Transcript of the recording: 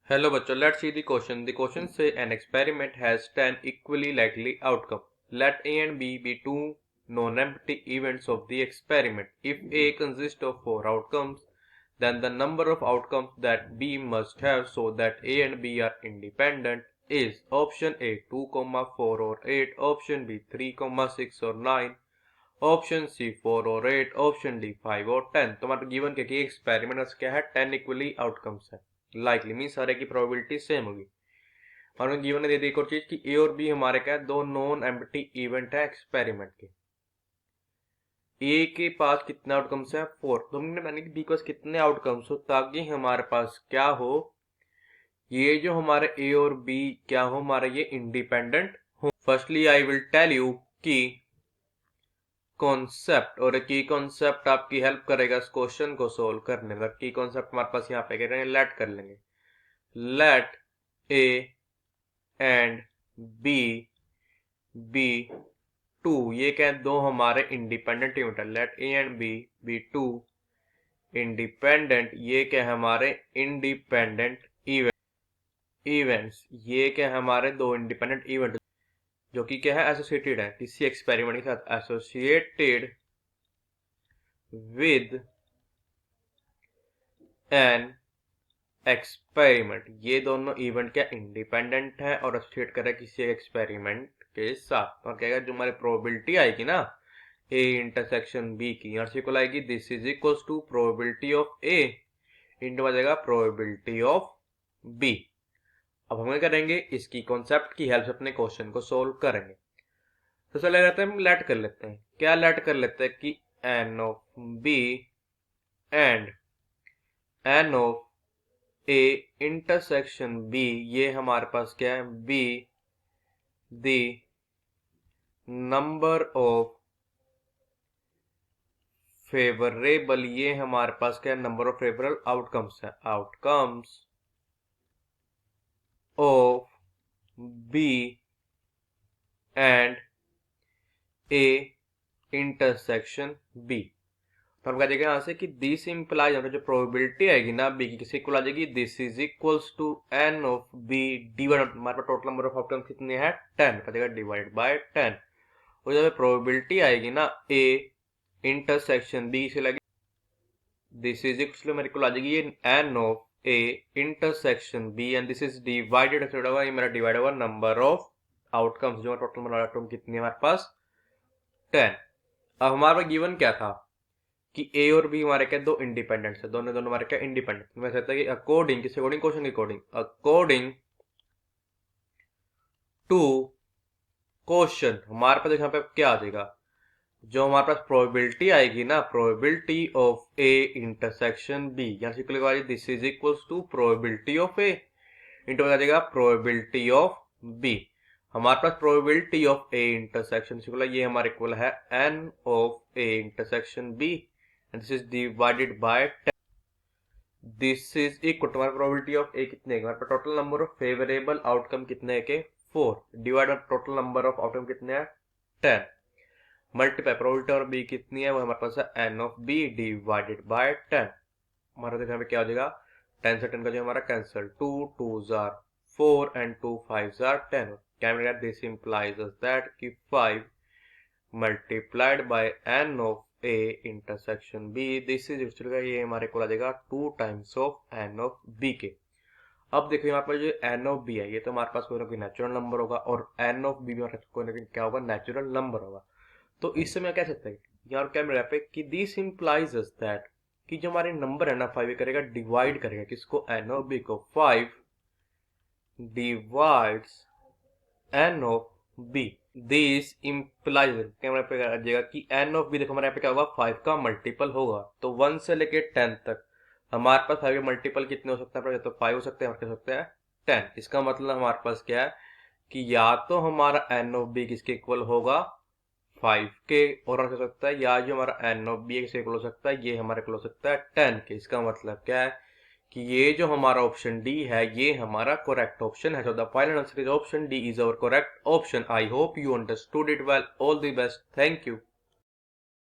Hello bachcho, let's see the question. The question say an experiment has 10 equally likely outcomes. Let A and B be two non-empty events of the experiment. If A consists of 4 outcomes, then the number of outcomes that B must have so that A and B are independent is option A 2, 4 or 8, option B 3, 6 or 9, option C 4 और 8, option D 5 और 10। तो हमारे given के experiment क्या है, 10 equally outcomes है। Likely mean सारे की प्रोबेबिलिटी सेम होगी। और हमें गिवन ने दे दी एक और चीज कि ए और बी हमारे क्या है, दो नॉन एम्प्टी इवेंट है एक्सपेरिमेंट के। ए के पास कितने आउटकम्स है 4, तो हमने मानी कि बी के पास कितने आउटकम्स हो ताकि हमारे पास क्या हो, ये जो हमारे ए और बी क्या हो, हमारे ये इंडिपेंडेंट हो। Firstly I will tell you key concept, और की कॉन्सेप्ट आपकी हेल्प करेगा इस क्वेश्चन को सोल्व करने में। की कॉन्सेप्ट हमारे पास यहाँ पे करेंगे, लेट कर लेंगे। Let A and B be two, ये क्या है, दो हमारे इंडिपेंडेंट इवेंट है। Let A and B be two independent, ये क्या है हमारे इंडिपेंडेंट इवेंट्स, ये क्या है हमारे दो इंडिपेंडेंट इवेंट जो कि क्या है, एसोसिएटेड है किसी एक्सपेरिमेंट के साथ, एसोसिएटेड विद एन एक्सपेरिमेंट। ये दोनों इवेंट क्या इंडिपेंडेंट है और एसोसिएट कर रहा है किसी एक्सपेरिमेंट के साथ। और क्या जो हमारी प्रोबेबिलिटी आएगी ना ए इंटरसेक्शन बी की, यहाँ से इक्वल आएगी this is equal to probability of A into आ जाएगा प्रोबेबिलिटी ऑफ बी। अब हम क्या करेंगे, इसकी कॉन्सेप्ट की हेल्प से अपने क्वेश्चन को सोल्व करेंगे। तो चले जाते हैं, हम लेट कर लेते हैं। क्या लेट कर लेते हैं कि n of B and n of A intersection B, ये हमारे पास क्या है, be the number of favourable, ये हमारे पास क्या है, नंबर ऑफ फेवरेबल आउटकम्स है, outcomes of B and A intersection B. तो हम कह देंगे यहाँ से कि दिस इंप्लाइज, जो प्रोबेबिलिटी आएगी ना बी की, किसी इक्वल आ जाएगी this is equals to n of B divide, हमारे पास टोटल नंबर ऑफ आउटकम्स कितने हैं 10, कह देगा डिवाइड बाय 10। और जब प्रोबेबिलिटी आएगी ना ए इंटरसेक्शन बी से लगी दिस इज इक्वल, मेरे को आ जाएगी ये n of A intersection B and this is divided, ये मेरा डिवाइड हुआ नंबर ऑफ आउटकम्स, जो टोटल नंबर ऑफ आउटकम कितनी है हमारे पास 10। अब हमारा गिवन क्या था कि ए और बी हमारे क्या दो इंडिपेंडेंट है, दोनों हमारे क्या इंडिपेंडेंट। मैं कहता है कि अकॉर्डिंग, किस अकॉर्डिंग, क्वेश्चन के अकॉर्डिंग, अकॉर्डिंग टू क्वेश्चन, हमारे पास यहाँ पे क्या आ जाएगा, जो हमारे पास प्रोबेबिलिटी आएगी ना, probability of A intersection B, यहाँ से this is equals to probability of A into आ जाएगा प्रोबेबिलिटी ऑफ बी। हमारे पास प्रोबेबिलिटी ऑफ ए इंटरसेक्शन ये हमारे इक्वल है n of A intersection B and this is divided by 10। This is equal to हमारी प्रोबेबिलिटी ऑफ ए कितने है, हमारे पास total number of favourable outcome कितने है के 4, divide by total number of outcome कितने हैं 10, मल्टीप्लाई प्रोबेबिलिटी ऑफ बी कितनी है, वो हमारे पास है n of B divided by 10। हमारा देखो यहाँ पे क्या हो जाएगा, 10 से 10 का जो हमारा cancel, 2 2s are 4 and 2 5s are 10। क्या मिलेगा, दिस implies us that कि 5 multiplied by n of a intersection b, this is ये हमारे को आ जाएगा 2 times of n of b के। अब देखो यहाँ पर जो n of b है, ये तो हमारे पास कोई ना कोई नेचुरल नंबर होगा और n of b भी हमारे कोई ना कोई क्या होगा, नेचुरल नंबर होगा। तो इससे मैं कह सकता है यहाँ क्या मिला पे कि दिस implies us that कि जो हमारे नंबर है ना 5 करेगा डिवाइड करेगा किसको, एन ऑफ बी को। 5 divides n of B, this implies क्या पे आ जाएगा कि एन ऑफ बी, देखो हमारे यहाँ पे क्या होगा 5 का मल्टीपल होगा। तो 1 से लेके 10 तक हमारे पास 5 के मल्टीपल कितने हो सकते हैं, तो 5 हो सकते हैं और क्या हो सकते हैं 10। इसका मतलब हमारे पास क्या है कि या तो हमारा एन ऑफ बी किसके इक्वल होगा 5 के, और हो सकता है या जो हमारा एन ऑफ बी किसके इक्वल हो सकता है, ये हमारे इक्वल हो सकता है 10 के। इसका मतलब क्या है कि ये जो हमारा ऑप्शन डी है ये हमारा करेक्ट ऑप्शन है। So the final answer is option D is our correct option. I hope you understood it well. All the best, thank you.